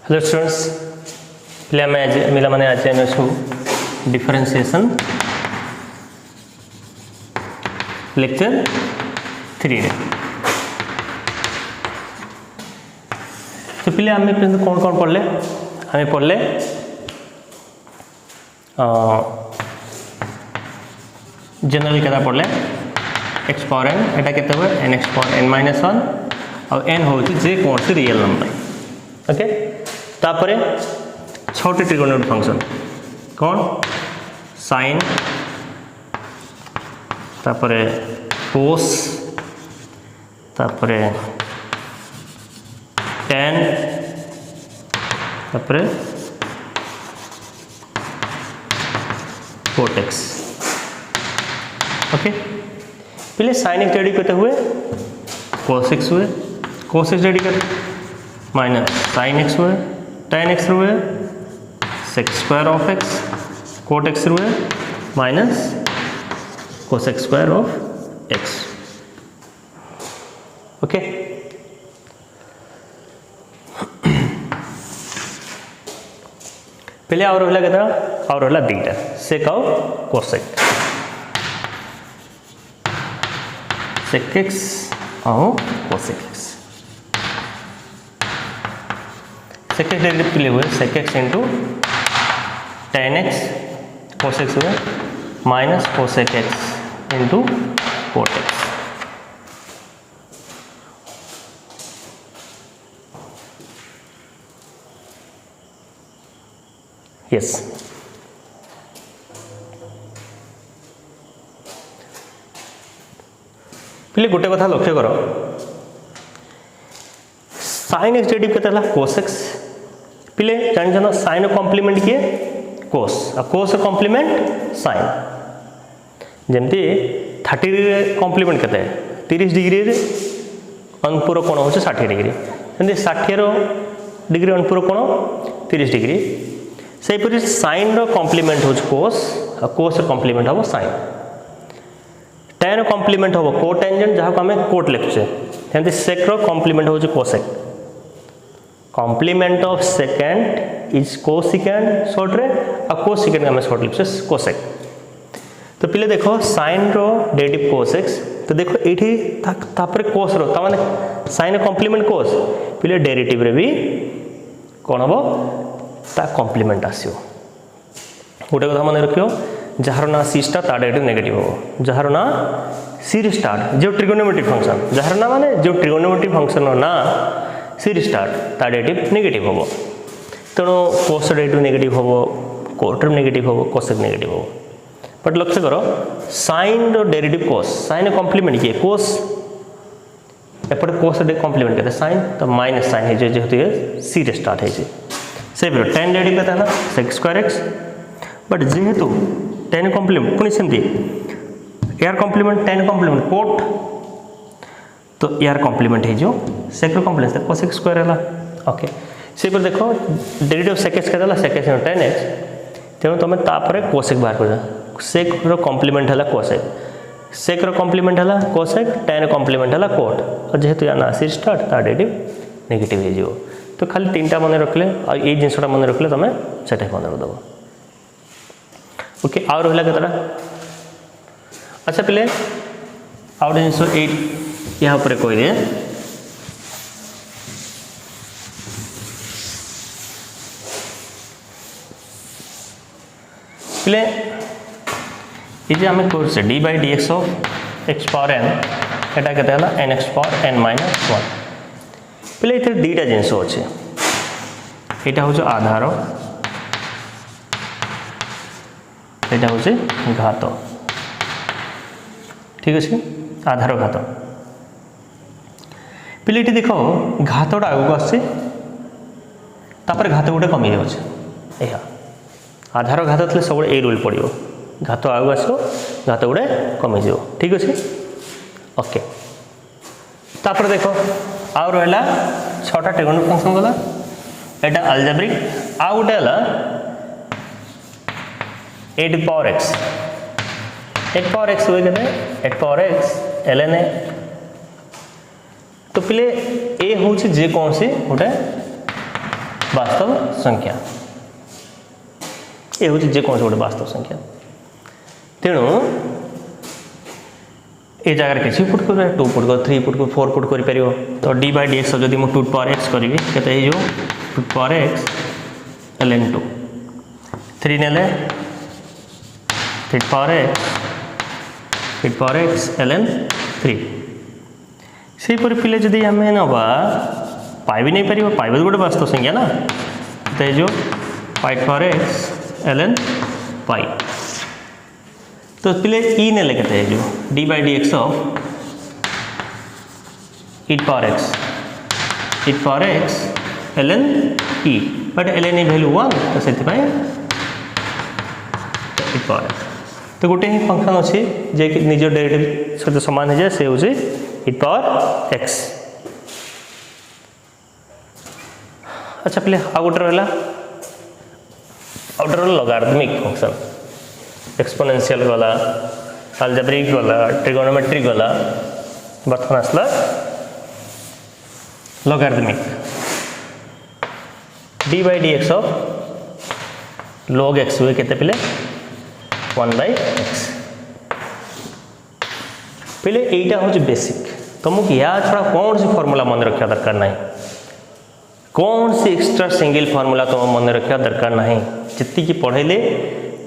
Hello students पिला आज आम डिफरेंशिएशन लेक्चर 3 रे तो पिले आम कौन कौन पढ़ले आम पढ़ले जनरल क्या पढ़ले एक्स पावर एन एटा केते हुए n x power n minus 1 और एन हूँ जे कौन सी रियल नंबर ओके तापरे 6टी ट्रिगोनोमेट्रिक फंक्शन कौन साइन तापरे कोस तापरे tan तापरे cot x ओके पहले sin x रेडी करते हुए cos x हुए cos x रेडी कर माइनस sin x हुए tan x हुए sec square of x cot x हुए minus cos x square of x okay पहले और रहला केतना और रहला दुईटा sec और cosec sec x और cosec x sec x derivative के लिए हुए sec x into tan x cos x हुए minus cosec x into cot x yes पहले गोटे कथा लक्ष्य कर साइन एक्स डेरिवेटिव केते cos x पहले जान जानो साइन कॉम्प्लीमेंट किए cos आ cos कॉम्प्लीमेंट साइन जेमती 30 डिग्री कॉम्प्लीमेंट केते 30 डिग्री रे अनुपूरक कोण होचे 60 डिग्री जेमती 60 डिग्री अनुपूरक कोण 30 डिग्री से परि साइन रो कॉम्प्लीमेंट हो cos आ cos रो कॉम्प्लीमेंट हो साइन tan कॉम्प्लीमेंट हो कोटेंजेंट जहाँ को हमें कोट लिखुचे जेमती sec रो कॉम्प्लीमेंट हो cosec complement of secant is cosecant short रे आ कोसिकेंड हमें शॉर्ट लिखुचे cosec तो पहले देखो साइन रो डेरिवेटिव cos x तो देखो एठी तापर cos रो ता माने साइन कॉम्प्लीमेंट cos पहले डेरिवेटिव रे भी कोन हबो ता कॉम्प्लीमेंट आसियो गोटे कथा मन रखियो जार ना सी स्टार ता डेरिवेटिव नेगेटिव हो जार ना सी स्टार जो ट्रिगोनोमेट्रिक फंक्शन जार ना माने जो ट्रिगोनोमेट्रिक फंक्शन ना सी स्टार ता डेरिवेटिव नेगेटिव हो तेणु cos डेरिवेटिव नेगेटिव हो cot नेगेटिव हो cosec नेगेटिव हो बट लक्ष्य करो साइन रो डेरिवेटिव cos साइन कॉम्प्लीमेंट किए cos एपटे cos डे कॉम्प्लीमेंट करते साइन तो माइनस साइन है जेहेतु सी रे स्टार्ट है से tan डेरिवेटिव कहता है ना sec square x बट जेहेतु tan कॉम्प्लीमेंट पुणी सेमती यार कॉम्प्लीमेंट tan कॉम्प्लीमेंट cot तो यार कॉम्प्लीमेंट है जो sec रो कॉम्प्लीमेंट cosec स्क्वायर है ओके से पर देखो डेरिवेटिव sec x कहता है sec x tan x तेणु तुम तापर cosec बाहर कर sec रो कॉम्प्लीमेंट है cosec sec रो कॉम्प्लीमेंट है cosec tan कॉम्प्लीमेंट है cot और जेहेतु या ना सी स्टार्ट ता डेरिवेटिव नेगेटिव है जो तो खाली 3टा मन रखले और ये जिनसटा मन रखले तुम सेटा मन रखदब ओके आउ रहा केतटा अच्छा पे आउ जिन या कही दे पे ये आम कर d by d x of x power n एटा केते हला n x power n minus 1 पहले ये दुईटा जिनस अच्छे यहाँ हूँ आधार यहाँ हूँ घात ठीक अच्छे आधार घात पहले ये देख घातटा आगे आसपर घात गोटे कमी जाए आधार घात थे सब ये रूल पड़ो घात आगे आसो घात गोटे कमी जा ठीक अच्छे ओके तापर देख आउ रहा 6टा ट्रिगोनोमेट्रिक फंक्शन गला एटा अलजेब्रिक आउ गोटे है 8 पावर x 8 पावर x हुए कहते 8 पावर x ln a तो पहले ए हूँ जे कौन सी गोटे वास्तव संख्या ये हूँ जेकोसी गोटे वास्तव संख्या तेणु ये जगह किसी पुट कर 2 पुट कर 3 पुट कर 4 पुट कर तो डी बाई डी एक्स जदि मुझे 2 पावर एक्स करी के 2 पावर एक्स ln 2 3 ने 3 पावर एक्स ln 3 से पिले जदि आम नवा पाई भी नहीं पार पाइब गोटे वास्तव संख्या ना तो जो 5 पावर एक्स ln पाई तो पिले ई ने के जो D by d x of E power x ln E but ln E value 1 तो से ई पावर एक्स तो गोटे ही फंक्शन अच्छी जे कि निज डेरिवेटिव सहित सामान हो जाए से हूँ ई पावर एक्स। अच्छा पिले आ गोटे रहा आउटर लॉगरिथमिक फंक्शन एक्सपोनेंशियल गला अलजेब्रिक गला ट्रिगोनोमेट्रिक गला बर्तमान आसला logarithmic D by d x of log x हुए केते पिले 1/x पिले एटा हूँ बेसिक तुमको या छड़ा कौन सी फॉर्मूला मन रखा दरकार ना कौन सी एक्स्ट्रा सिंगल फॉर्मूला तुम मन रखा दरकार ना जी पढ़ेले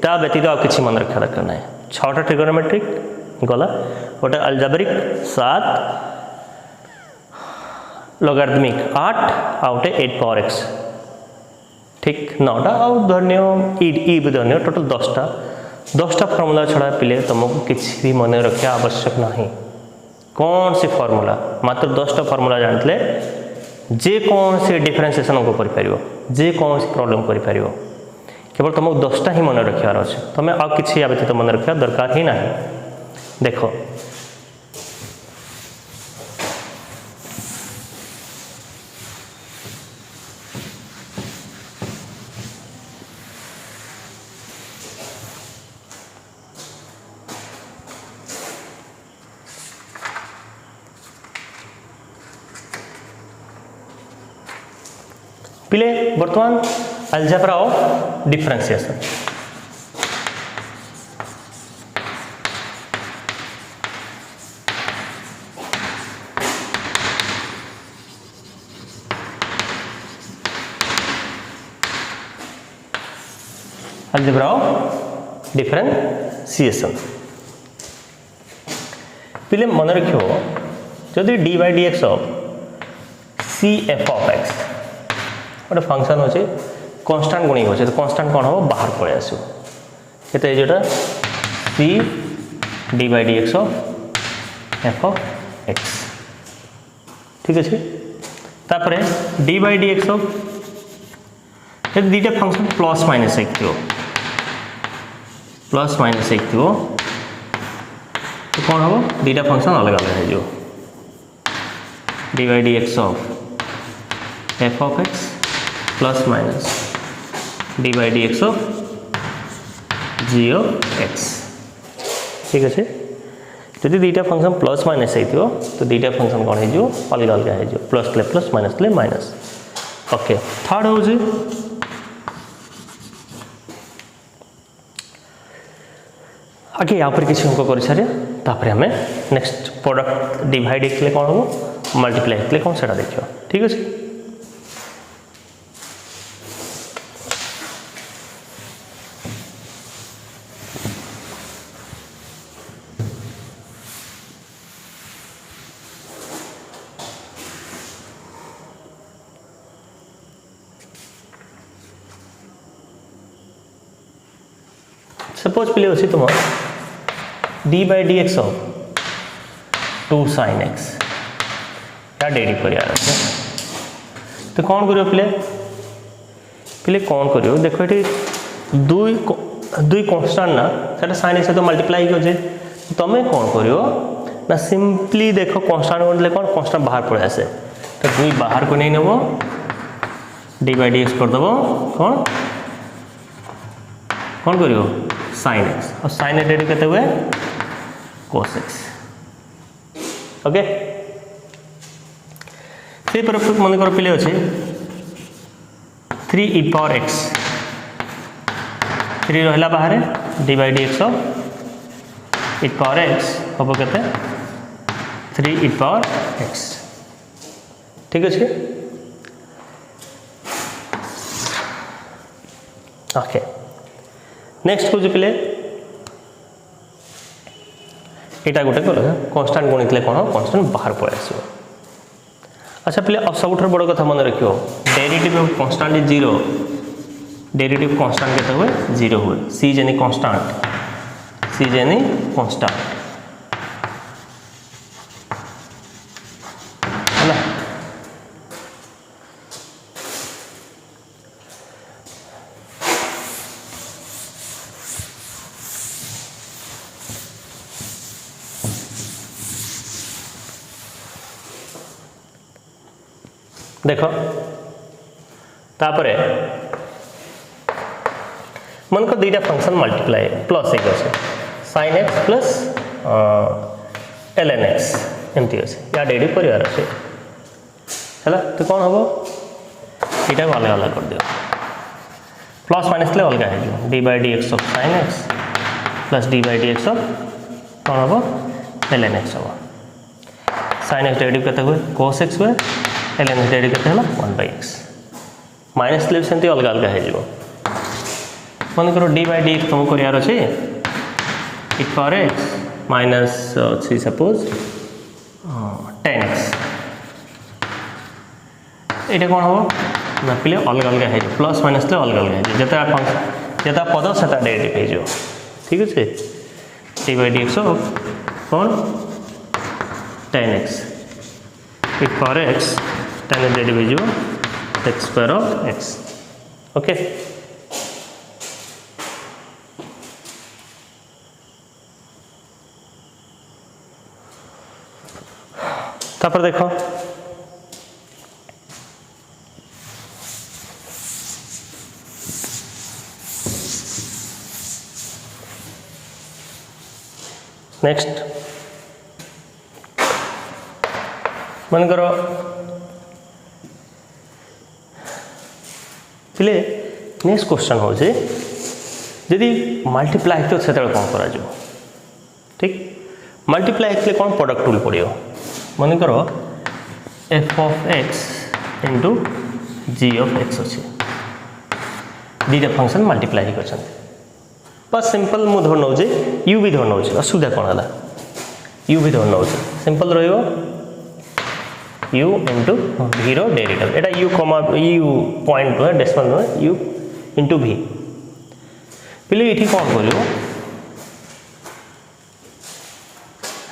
ता व्यतीत आ कि मन रखा दरकार ना 6टा ट्रिगोनोमेट्रिक गला गोटे अलजेब्रिक 7 लॉगरिथमिक 8 आ गोटे 8 पावर एक्स ठीक 9टा आ धन्य ई भी धन्य टोटल 10टा फॉर्मूला छड़ा पिले तुमको किसी भी मन रखा आवश्यक ना कौन सी फॉर्मूला मात्र 10टा फॉर्मूला जानते जे कौन से डिफरेंशिएशन को कर जे कौन सी प्रॉब्लम कर केवल तुमको 10टा ही मन रखार अच्छे तुम्हें आ कि व्यतीत मन रखा दरकार ही ना देख पिले बर्तमान algebra of differentiation algebra of differentiation पिले मन रखियो जदि d by d x of c f of x गोटे फंक्शन अच्छे कन्स्टांट गुणी हो तो कन्स्टांट कौन हम बाहर पड़े आसो जोटा c d by d x of f of x ठीक अच्छे तापर d by d x of दीटा फंक्शन प्लस माइनस एक थी प्लस माइनस एक थी तो कौन हम दीटा फंक्शन अलग अलग हो d by d x of f of x plus minus d by d x of g of x ठीक अच्छे जदि दीटा फंक्शन प्लस माइनस हो तो दीटा फंक्शन कौन हो अलग अलग हो प्लस ले प्लस माइनस ले माइनस ओके थर्ड हूँ आगे यहाँ पर किसी अंक कर सारे आम नेक्स्ट प्रोडक्ट डिवाइड देखते कौन हम मल्टीप्लाई देखते कौन से देखा ठीक अच्छे सपोज पिले अच्छी तुम D by d x of 2 sin x या डेरी कर तो कौन करियो पिले पिले कौन करियो देखो ये दुई कन्स्टांट ना सेटा sin x तो मल्टीप्लाई हो जाए तुम्हें कौन करियो ना सिंपली देखो कन्स्टांट बोले कौन कन्स्टांट बाहर पड़े आसे तो दुई बाहर को नहीं नब डी बाई डी एक्स करदेव कौन कौन करियो sin x और sin x डेरी करते हुए cos x ओके से पर मन कर पिले अच्छे 3 e power x 3 रहा बाहर D by d x of e power x हम कहते 3 e power x ठीक अच्छे ओके नेक्स्ट कौन पे यहाँ गोटे कन्स्टाट गुणी कौन कन्स्टाट बाहर पलि आस अच्छा पे अब सब बड़ कथा मन रख derivative of constant is 0 derivative constant केते हुए 0 हुए c is any constant c is any constant है देख तापरे मन को दुईटा फंक्शन मल्टीप्लाई प्लस एक अच्छे sin x plus ln x एमती अच्छे या डेरिवेटिव करार अच्छे है तो कौन हम यहाँ को अलग अलग कर दियो प्लस माइनस ले अलग है D by d x of sin x plus D by d x of कौन हम ln x हम sin x डेरिवेटिव केते हुए cos x हुए ln x डेरिवेटिव केते हला 1/x माइनस ले सेमती अलग अलग है मन करो डी बाई डी एक्स तुमको करार अच्छे e power x माइनस अच्छी सपोज 10x ये कौन हम ना पे अलग अलग है प्लस माइनस ले अलग अलग है जितना पद से डेरिवेटिव हो ठीक अच्छे D by d x of कौन 10x e power x 10x derivative x square of x okay तापर देखो नेक्स्ट मन करो पे नेक्स्ट क्वेश्चन हो जदि मल्टीप्लाई तो से कौन करा ठीक मल्टीप्लाई कौन प्रोडक्ट रूल पड़ो मन करो f of x into g of x अच्छे दुईटा फंक्शन मल्टीप्लाई कर बस सिंपल मुझे धर नौ यू भी धर नौ असुविधा कौन है यू भी धर नौ सिंपल रो यू इंटू भी डेरिवेटिव एटा यू कमा यू पॉइंट नुहे डेसिमल नुहे यू इंटू भी पे ये कौन कर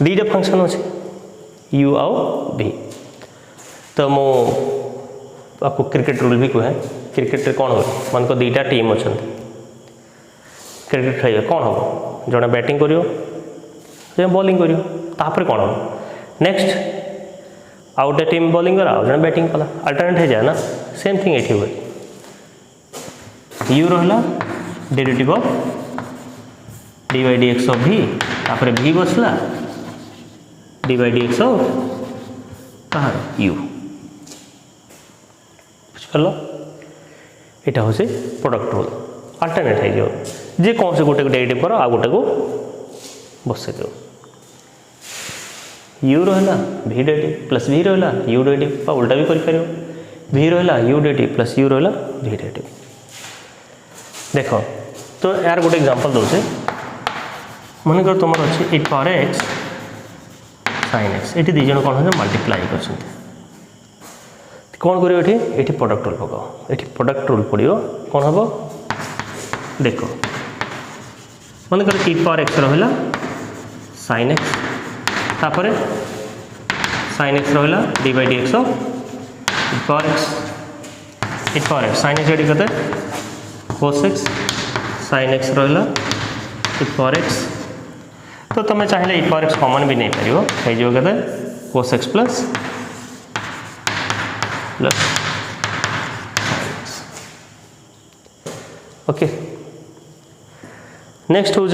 दुईटा फंक्शन अच्छे यू आउ भी तो मो आपको क्रिकेट रूल भी कहे क्रिकेट कौन हो मन को दुईटा टीम अच्छा क्रिकेट खेल कौन हम जड़े बैटिंग करियो बॉलिंग करियो तापर कौन हम नेक्स्ट आउ गोटे टीम बॉलिंग करा जड़े बैटिंग कला अल्टरनेट हो जाए ना सेम थिंग ये हुए यू रहा derivative of D by d x of भी तापर भी बसला D by d x of कहाँ यू बुझिपार यहाँ हूँ प्रोडक्ट रूल अल्टरनेट है जे कौन से गोटे डेरिवेटिव कर आ गोटे को बसई दो यू रहा भी डेरिवेटिव प्लस भी रहा यू डेरिवेटिव उल्टा भी कर भी रहा यू डेरिवेटिव प्लस यू रहा भी डेरिवेटिव देख तो यार गोटे एग्जांपल दूसरे मन कर तुम अच्छे e power x sin x ये दी जन कौन हो मल्टीप्लाई कर कौन कर प्रोडक्ट रूल पकाओ ये प्रोडक्ट रूल पड़ो कौन हम देख मन कर e power x रहा sin x तापर sin x रहा d by d x of e power x sin x ready करते cos x sin x रहा e power x तो तुम चाहिए e power x कॉमन भी नहीं पार हो कहते cos x plus okay next हूँ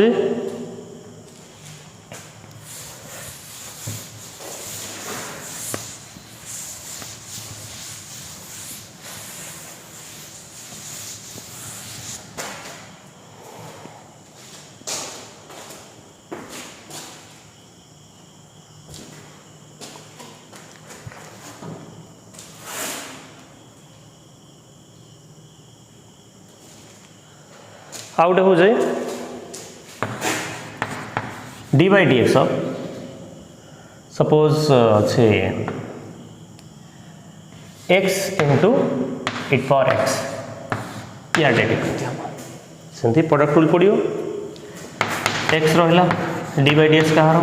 आउ गोटे हो जाए d by d x of suppose अच्छे x into e power x या डेरिवेटिव हम सेमती प्रोडक्ट रूल पड़ो एक्स रहा डी बाई डी एक्स कहार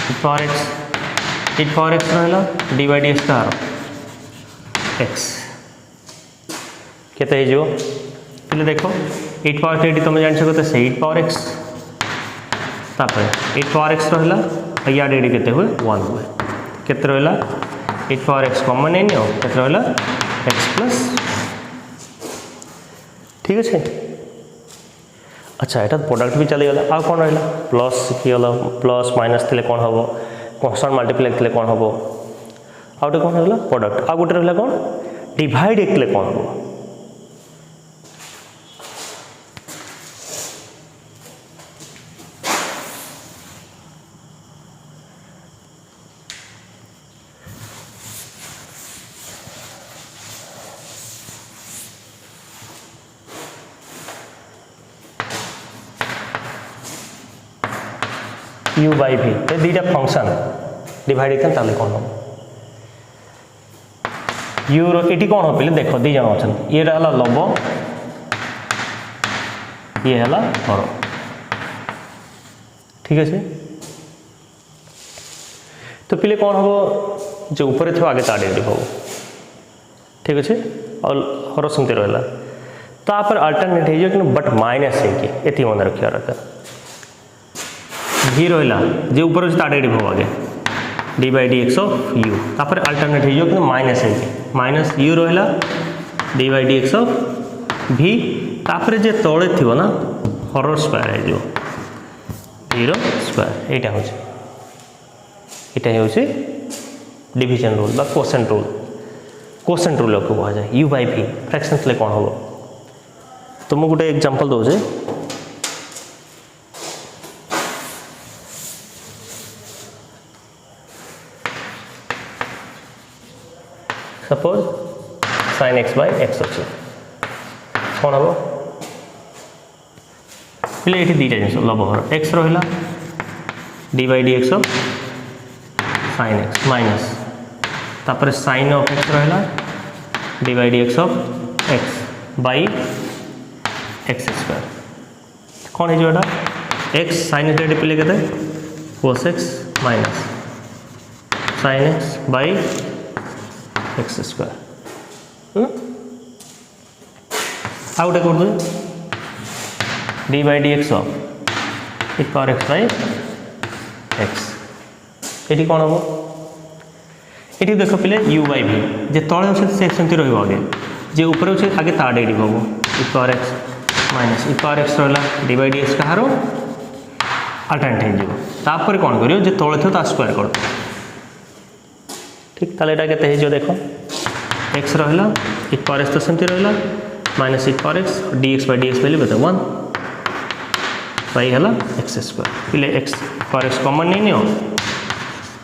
इट पावर एक्स रहा डी बाई डी एक्स कहार एक्स केते हो पहले देखो इट पावर टी तुम जान सकते से इट पावर एक्स तापर इट पावर एक्स रहा या डी केते हुए 1 हुए केते रहा इट पावर एक्स कॉमन नहीं नियो केते रहा एक्स प्लस ठीक अच्छे अच्छा यहाँ प्रोडक्ट भी चली गला आ कौन रहा प्लस शिखीगल प्लस माइनस थे कौन हम कन्स्टांट मल्टीप्लाई थे कौन हम आउटे कौन रहा प्रोडक्ट आ गोटे रहा कौन डिवाइड एक कौन हम u बाई v ये दुईटा फंक्शन डिवाइड होता कौन हम u ये कौन हो पे देख दी जन अच्छा ये रहा लव ये है हर ठीक अच्छे तो पिले कौन हम जो ऊपर थो आगे ता डेरिवेटिव हम ठीक अच्छे और हर सेमती रहा तापर अल्टरनेट हो बट माइनस है मन रखा दरकार भी रहा जो ऊपर अच्छे ता डेरिवेटिव हम आगे D by d x of you तापर अल्टरनेट हो कि माइनस है माइनस यू रहा d by d x of भी तापर जे तले थी ना हर स्क्वायर हो भीर स्क्वायर यहाँ हूँ डिविजन रूल कोसेंट रूल को कह जाए यू बाई भी फ्रैक्शन कौन हम तो मुझे गोटे एग्जांपल दूसरे suppose sin x by x अच्छे कौन हम पे ये दुईटा जिन लव एक्स रहा d by d x of sin x minus तापर sin ऑफ x रहा d by d x of x by x square कौन है जो एक्स sin x पे के cos x minus sin x by x square आ गोटे कर दे d by d x of e power x by x ये कौन हम ये देख पे यू बाई भी जे तले अच्छे से सेमती रगे जे ऊपर अच्छे आगे ता डेरिवेटिव हम e power x minus e power x रहा डी बाई डी एक्स कहार अल्टरनेट होपर कौन कर जे तले थो स्क्वायर कर ठीक ताले एटा केते हो देख एक्स रहा इट पावर एक्स तो सेमती रहा minus e power x D x by d x value बता 1 बाई है एक्स स्क्वायर पे एक्स पावर एक्स कॉमन नहीं neo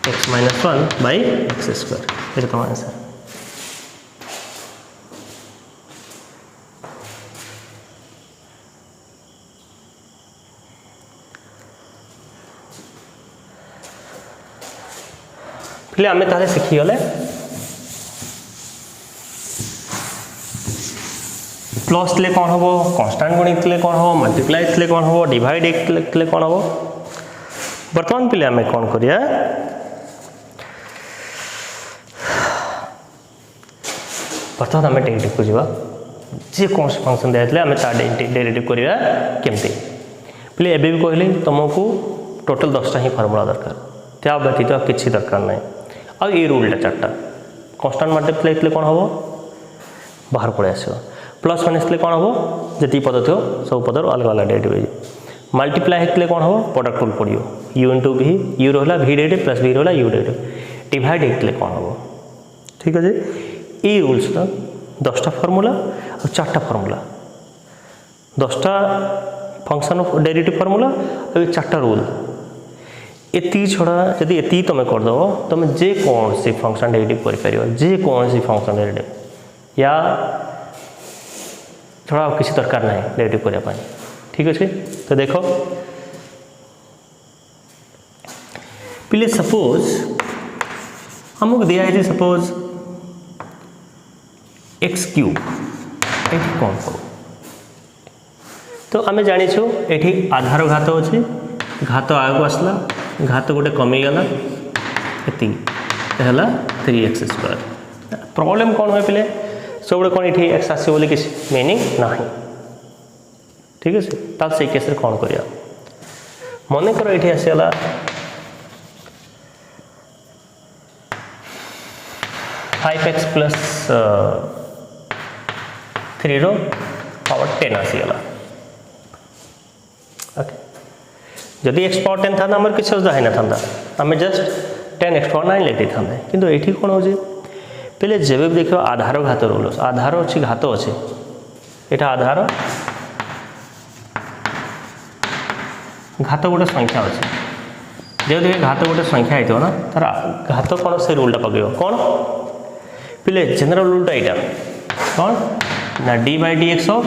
x minus 1 by x square ये तुम आंसर पे आम ताले शिखीगले प्लस थे कौन हम कन्स्टांट गुणित थे कौन हम मल्टीप्लाई थे कौन हम डिवाइड थे कौन हम बर्तमान पे आम कौन करिया बर्तमान आम डेरिवेटिव को जावा जे कौन फंक्शन दिखाई आम डेरिवेटिव करिया केमती पे एबे भी कहली तुमको टोटल 10टा ही फर्मूला दरकार त्या व्यतीत किसी दरकार ना आ ये रूलटा 4टा कन्स्टांट मल्टीप्लाई थे कौन हम बाहर पड़े आस प्लस माइनस थे कौन हम जी पद थो सब पदर अलग अलग डेरिवेटिव मल्टीप्लाई होते कौन हम प्रोडक्ट रूल पड़ो यू इंटू भी यू रहा भी डेरिवेटिव प्लस भी रहा यू डेरिवेटिव डिवाइड होते कौन हम ठीक है ये रूल्स 10टा फर्मूला और 4टा फर्मूला 10टा फंक्शन ऑफ डेरिवेटिव फर्मूला और 4टा रूल ये छड़ा जदि ये तुम करदेव तुम जेकोसी फंक्शन डेरिवेटिव कर जेकोसी फंक्शन डेरिवेटिव या छड़ा किसी दरकार ना डेरिवेटिव करने ठीक अच्छे। तो देख पिले सपोज हमको दिया है सपोज एक्स क्यूब ये कौन करो तो आम जाचु ये आधार घात अच्छे घात आगे आसला घात गोटे कमीगला ये 3x²। प्रॉब्लम कौन हुए पिले सब कौन ये एक्स आस किसी मीनिंग ना ठीक है तब से केस कौन करिया मन कर ये आसगला 5x + 3 रो पावर 10 आसीगला ओके जदि x पावर 10 था आमर किसी असुविधा है ना आम जस्ट 10x⁴ लिखी था किंतु ये कौन हो पे जब भी देख आधार घात रूल आधार अच्छी घात अच्छे यहाँ आधार घात गोटे संख्या अच्छे जब देखिए घात गोटे संख्या होता ना तार घात कौन से रूलटा पकड़ कौन पिले जनरल रूलटा यहाँ कौन ना d/dx ऑफ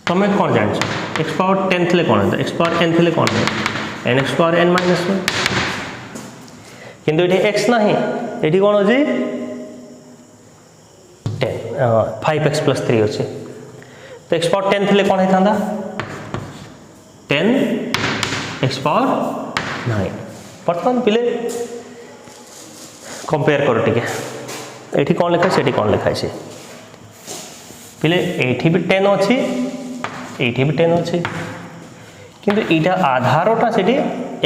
तुम कौन जान x पावर 10 थे कौन x पावर n थे कौन nx पावर n - 1 किंतु ये x ना ये कौन अच्छे 5x + 3 अच्छे तो x पावर 10 थे कौन होता 10 x पावर 9 बर्तमान पिले कंपेयर करो टिके ये कौन लिखा है कौन लिखा है पिले ये भी 10 अच्छी ये भी 10 अच्छी किंतु यहाँ आधारटा से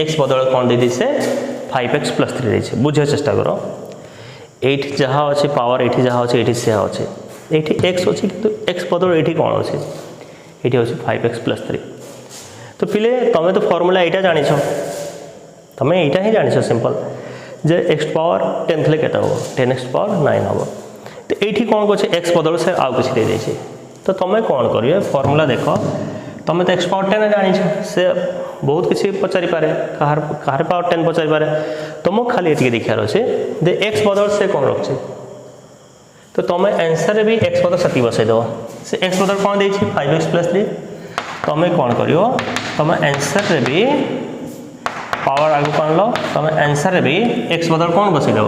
एक्स बदल कौन दे से 5x + 3 दे बुझे चेष्टा करो ये जहाँ अच्छे पावर ये जहाँ अच्छे ये से अच्छे ये एक्स अच्छे कि एक्स बदल ये कौन अच्छे ये अच्छे 5x + 3 तो पिले तुम तो फॉर्मूला यहाँ जान तुम यहाँ ही जान सिंपल जे x पावर 10 थे के 10x पावर 9 हम तो ये कौन कर एक्स बदल से आउ किसी दे देछे तो तुम कौन कर फॉर्मूला देख तुम तो x पावर 10 जान से बहुत किसी पचारि पारे कहार पावर 10 पचारि पारे तुमको खाली ये देखार अच्छे दे x बदल से कौन रखे तो तुम आंसर भी x बदल से बसईद से x बदल कौन दे 5x + 3 तुम कौन कर तुम आंसर भी पावर आगे कौन लो तुम आंसर भी x बदल कौन बसईदेव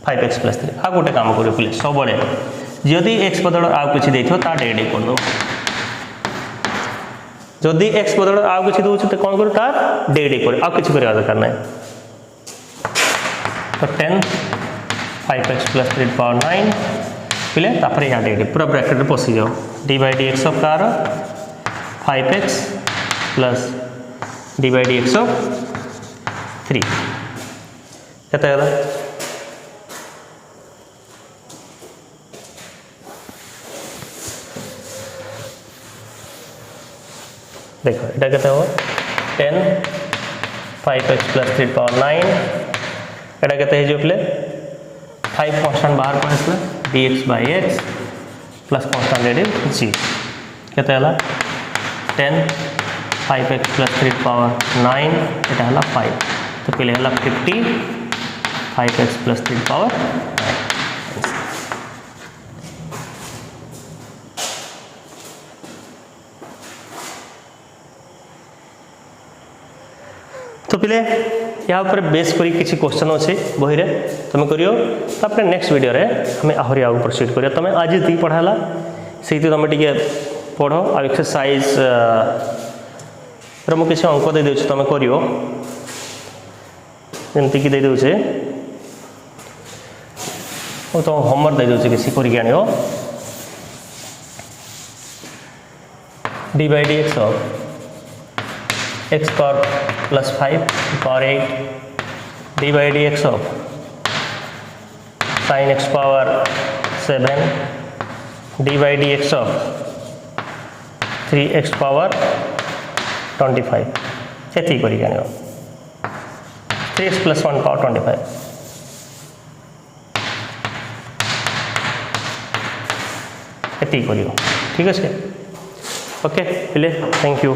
5x + 3 आ गोटे काम कर पे सब जदि x बदल आउ किसी देता डेड कर दो जदि x बदल आउ किसी दूसरे तो कौन कर डेड कर आउ किसी करवा दरकार ना तो 10 5x + 3 पावर 9 पिले तापर यहाँ डेड पूरा ब्रैकेट पशि जाओ d/dx of car 5x + d/dx of 3 केते गला देखो ये केते हो 10 5x + 3 पावर 9 ये केते हो प्ले 5 कांस्टेंट बाहर को आसला dx/x plus constant radius g केते हला 10 5x + 3 पावर 9 ये हला 5 तो पहले हला 50 5x + 3 पावर 9 तो पिले यहाँ पर बेस करी किसी क्वेश्चन अच्छे बही रे तुम करियो तापर नेक्स्ट वीडियो रे हमें आहरी आगे प्रोसीड करियो तुम आज दी पढ़ाला से तुम टिके पढ़ आ एक्सरसाइज रो किसी अंक दे दूँ तुम करियो जमती कि दे दूचे तुम होमवर्क दे दूचे किसी करके आनियो d/dx of x power +5 power 8 d/dx of sin x power 7 d/dx of 3x power 25 ये करी 3x + 1 पावर 25 ये करियो ठीक है ओके पिले थैंक यू।